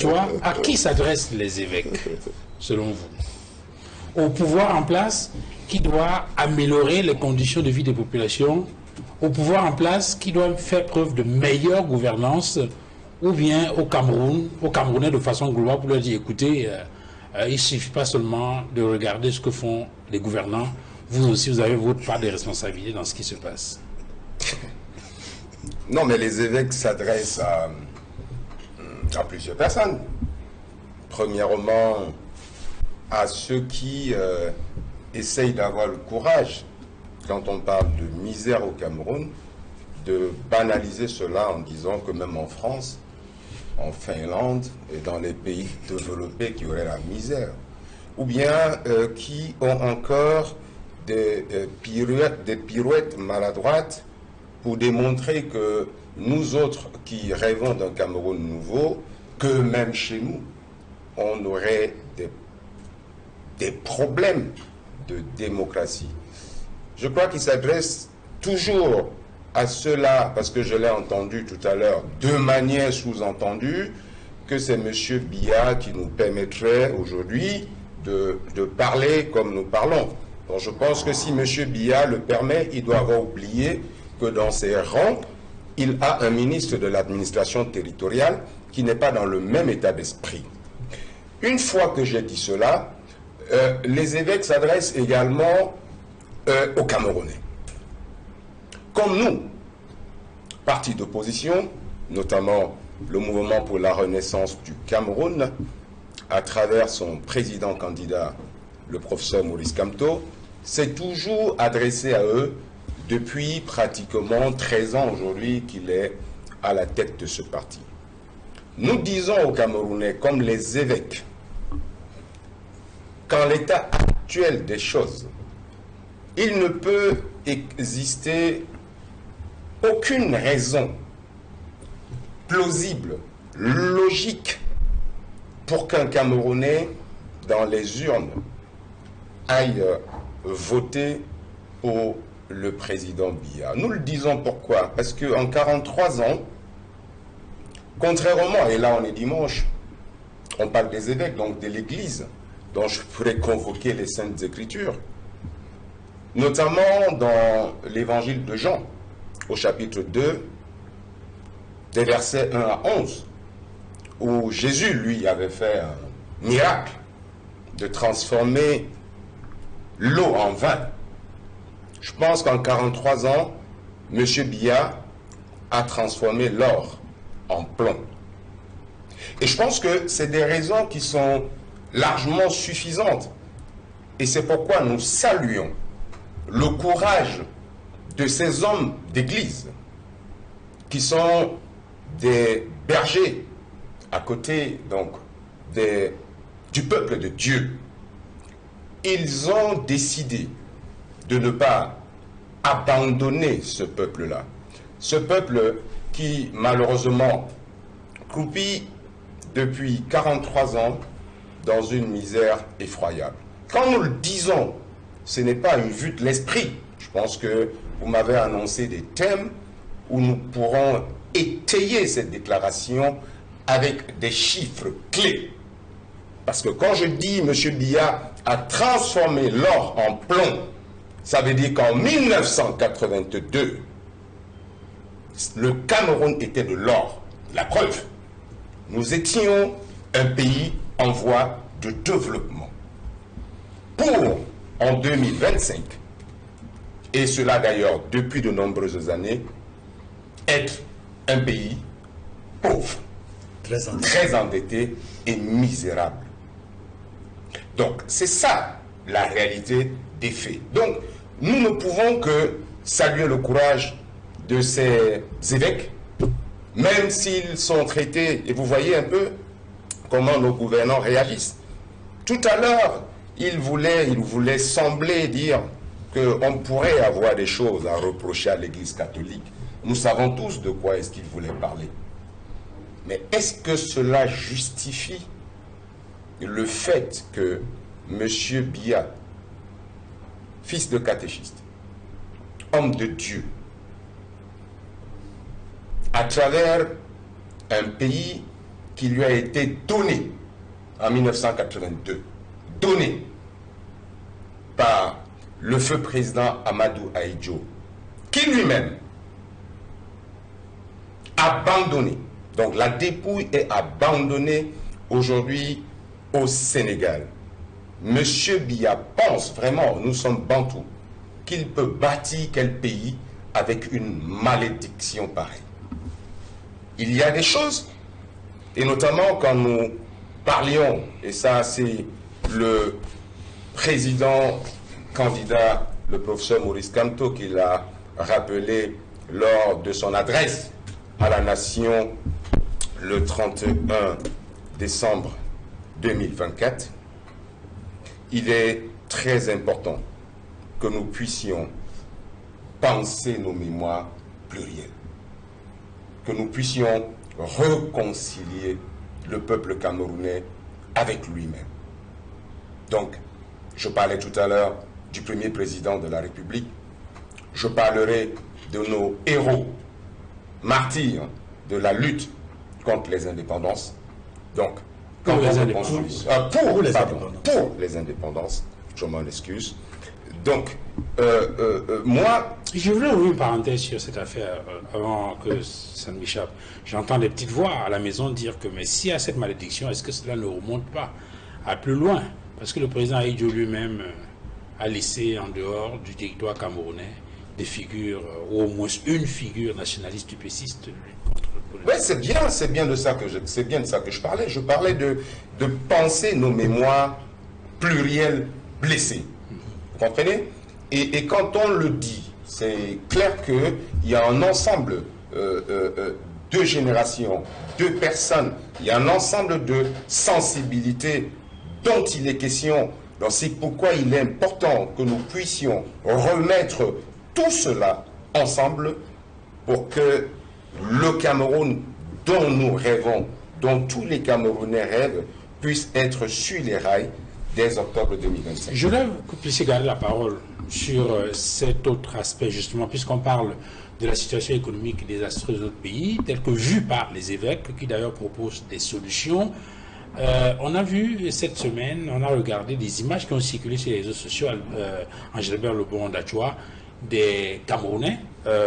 tu vois, à qui s'adressent les évêques, selon vous? Au pouvoir en place qui doit améliorer les conditions de vie des populations, au pouvoir en place qui doit faire preuve de meilleure gouvernance, ou bien au Cameroun, aux Camerounais de façon globale pour leur dire, écoutez, il ne suffit pas seulement de regarder ce que font les gouvernants, vous aussi vous avez votre part de responsabilité dans ce qui se passe. Non, mais les évêques s'adressent à plusieurs personnes. Premièrement, à ceux qui essayent d'avoir le courage, quand on parle de misère au Cameroun, de banaliser cela en disant que même en France, en Finlande et dans les pays développés qui auraient la misère, ou bien qui ont encore des pirouettes maladroites pour démontrer que nous autres qui rêvons d'un Cameroun nouveau, que même chez nous, on aurait des problèmes de démocratie. Je crois qu'il s'adresse toujours à ceux-là, parce que je l'ai entendu tout à l'heure, de manière sous-entendue, que c'est M. Biya qui nous permettrait aujourd'hui de parler comme nous parlons. Donc je pense que si M. Biya le permet, il doit avoir oublié que dans ses rangs, il a un ministre de l'administration territoriale qui n'est pas dans le même état d'esprit. Une fois que j'ai dit cela, les évêques s'adressent également aux Camerounais. Comme nous, partis d'opposition, notamment le Mouvement pour la Renaissance du Cameroun, à travers son président candidat, le professeur Maurice Kamto, s'est toujours adressé à eux depuis pratiquement 13 ans aujourd'hui qu'il est à la tête de ce parti. Nous disons aux Camerounais, comme les évêques, qu'en l'état actuel des choses, il ne peut exister aucune raison plausible, logique, pour qu'un Camerounais, dans les urnes, aille voter pour le président Biya. Nous le disons pourquoi? Parce qu'en 43 ans, contrairement, et là on est dimanche, on parle des évêques, donc de l'Église, dont je pourrais convoquer les Saintes Écritures, notamment dans l'évangile de Jean, au chapitre 2, des versets 1 à 11, où Jésus, lui, avait fait un miracle de transformer l'eau en vin. Je pense qu'en 43 ans, M. Biya a transformé l'or en plomb. Et je pense que c'est des raisons qui sont largement suffisantes. Et c'est pourquoi nous saluons le courage de ces hommes d'église qui sont des bergers à côté donc du peuple de Dieu. Ils ont décidé de ne pas abandonner ce peuple-là. Ce peuple qui malheureusement croupit depuis 43 ans dans une misère effroyable. Quand nous le disons, ce n'est pas une vue de l'esprit. Je pense que vous m'avez annoncé des thèmes où nous pourrons étayer cette déclaration avec des chiffres clés. Parce que quand je dis M. Biya a transformé l'or en plomb, ça veut dire qu'en 1982, le Cameroun était de l'or. La preuve, nous étions un pays en voie de développement. Pour, en 2025, et cela d'ailleurs depuis de nombreuses années, être un pays pauvre, très endetté et misérable. Donc, c'est ça la réalité des faits. Donc, nous ne pouvons que saluer le courage de ces évêques, même s'ils sont traités, et vous voyez un peu comment nos gouvernants réagissent. Tout à l'heure, ils voulaient sembler dire qu'on pourrait avoir des choses à reprocher à l'Église catholique. Nous savons tous de quoi est-ce qu'ils voulaient parler. Mais est-ce que cela justifie le fait que M. Biya, fils de catéchiste, homme de Dieu, à travers un pays qui lui a été donné en 1982, donné par le feu président Amadou Ahidjo, qui lui-même a abandonné. Donc la dépouille est abandonnée aujourd'hui au Sénégal. Monsieur Biya pense vraiment, nous sommes bantous, qu'il peut bâtir quel pays avec une malédiction pareille. Il y a des choses, et notamment quand nous parlions, et ça c'est le président candidat, le professeur Maurice Kamto, qui l'a rappelé lors de son adresse à la nation le 31 décembre 2024, il est très important que nous puissions penser nos mémoires plurielles, que nous puissions réconcilier le peuple camerounais avec lui-même. Donc, je parlais tout à l'heure du premier président de la République, je parlerai de nos héros, martyrs de la lutte contre les indépendances. Donc, quand pour les indépendances, je m'en excuse. Donc, moi... Je voulais ouvrir une parenthèse sur cette affaire avant que ça ne m'échappe. J'entends des petites voix à la maison dire que mais s'il y a cette malédiction, est-ce que cela ne remonte pas à plus loin? Parce que le président Ahidjo lui-même a laissé en dehors du territoire camerounais des figures, ou au moins une figure nationaliste stupéciste. Oui, c'est bien de ça que je parlais. Je parlais de penser nos mémoires plurielles blessées. Vous comprenez? Et quand on le dit, c'est clair qu'il y a un ensemble de générations, de personnes, il y a un ensemble de sensibilités dont il est question. Donc c'est pourquoi il est important que nous puissions remettre tout cela ensemble pour que le Cameroun dont nous rêvons, dont tous les Camerounais rêvent, puisse être sur les rails dès octobre 2025. Je voudrais que vous puissiez garder la parole sur cet autre aspect, justement, puisqu'on parle de la situation économique désastreuse de notre pays, telle que vue par les évêques, qui d'ailleurs proposent des solutions. On a vu cette semaine, on a regardé des images qui ont circulé sur les réseaux sociaux, Angélébert Lebon-Dachua, des Camerounais.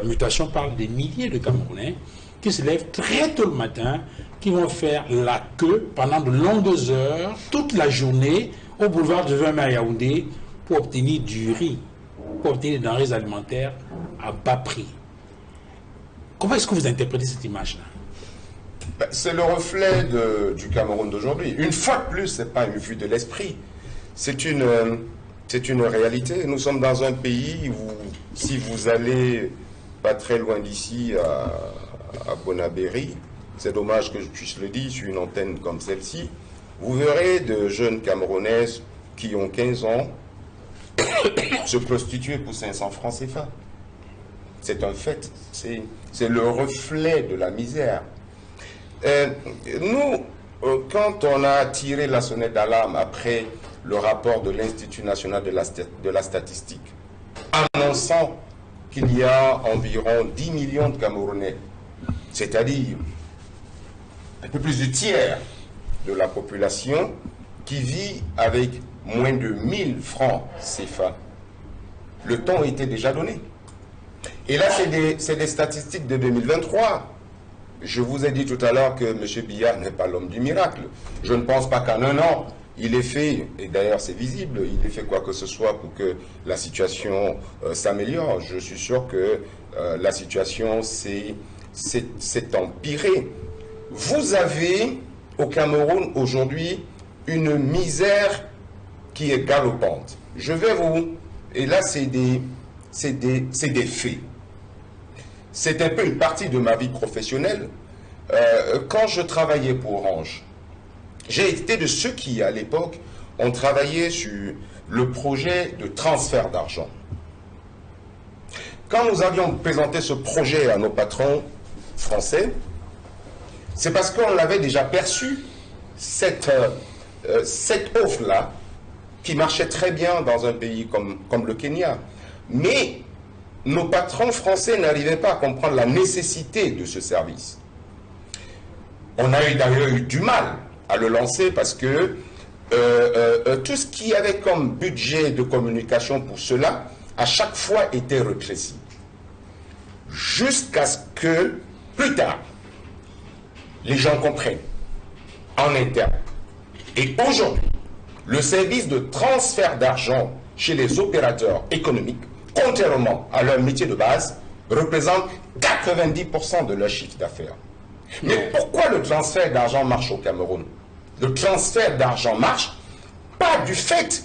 Mutation parle des milliers de Camerounais qui se lèvent très tôt le matin, qui vont faire la queue pendant de longues heures, toute la journée, au boulevard de 20 mai à Yaoundé, pour obtenir du riz, pour obtenir des denrées alimentaires à bas prix. Comment est-ce que vous interprétez cette image-là? C'est le reflet du Cameroun d'aujourd'hui. Une fois de plus, ce n'est pas une vue de l'esprit. C'est une réalité. Nous sommes dans un pays où, si vous allez pas très loin d'ici, à Bonabéry, c'est dommage que je puisse le dire sur une antenne comme celle-ci, vous verrez de jeunes Camerounaises qui ont 15 ans se prostituer pour 500 francs CFA. C'est un fait. C'est le reflet de la misère. Nous, quand on a tiré la sonnette d'alarme après le rapport de l'Institut national de la statistique, annonçant qu'il y a environ 10 millions de Camerounais, c'est-à-dire un peu plus du tiers de la population qui vit avec moins de 1000 francs CFA, le temps était déjà donné. Et là, c'est des statistiques de 2023. Je vous ai dit tout à l'heure que M. Biya n'est pas l'homme du miracle. Je ne pense pas qu'en un an, il ait fait, et d'ailleurs c'est visible, il ait fait quoi que ce soit pour que la situation s'améliore. Je suis sûr que la situation s'est empirée. Vous avez au Cameroun aujourd'hui une misère qui est galopante. Je vais vous... Et là, c'est des faits. C'est un peu une partie de ma vie professionnelle. Quand je travaillais pour Orange, j'ai été de ceux qui, à l'époque, ont travaillé sur le projet de transfert d'argent. Quand nous avions présenté ce projet à nos patrons français, c'est parce qu'on avait déjà perçu cette offre-là, qui marchait très bien dans un pays comme le Kenya. Mais nos patrons français n'arrivaient pas à comprendre la nécessité de ce service. On a d'ailleurs eu du mal à le lancer parce que tout ce qui avait comme budget de communication pour cela, à chaque fois était rétréci. Jusqu'à ce que, plus tard, les gens comprennent en interne. Et aujourd'hui, le service de transfert d'argent chez les opérateurs économiques, contrairement à leur métier de base, représente 90% de leur chiffre d'affaires. Mais pourquoi le transfert d'argent marche au Cameroun? Le transfert d'argent marche pas du fait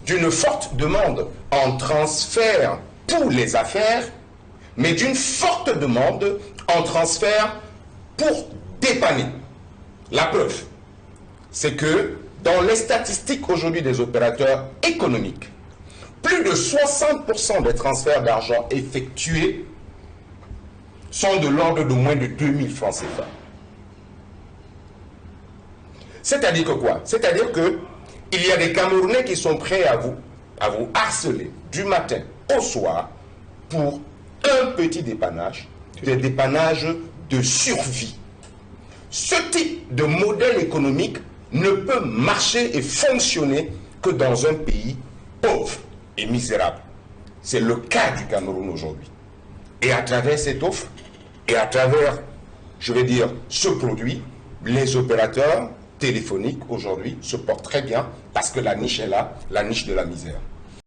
d'une forte demande en transfert pour les affaires, mais d'une forte demande en transfert pour dépanner. La preuve, c'est que dans les statistiques aujourd'hui des opérateurs économiques, plus de 60% des transferts d'argent effectués sont de l'ordre de moins de 2000 francs CFA. C'est-à-dire que quoi? C'est-à-dire qu'il y a des Camerounais qui sont prêts à vous harceler du matin au soir pour un petit dépannage, des dépannages de survie. Ce type de modèle économique ne peut marcher et fonctionner que dans un pays pauvre et misérable. C'est le cas du Cameroun aujourd'hui. Et à travers cette offre, et à travers, je vais dire, ce produit, les opérateurs téléphoniques aujourd'hui se portent très bien parce que la niche est là, la niche de la misère.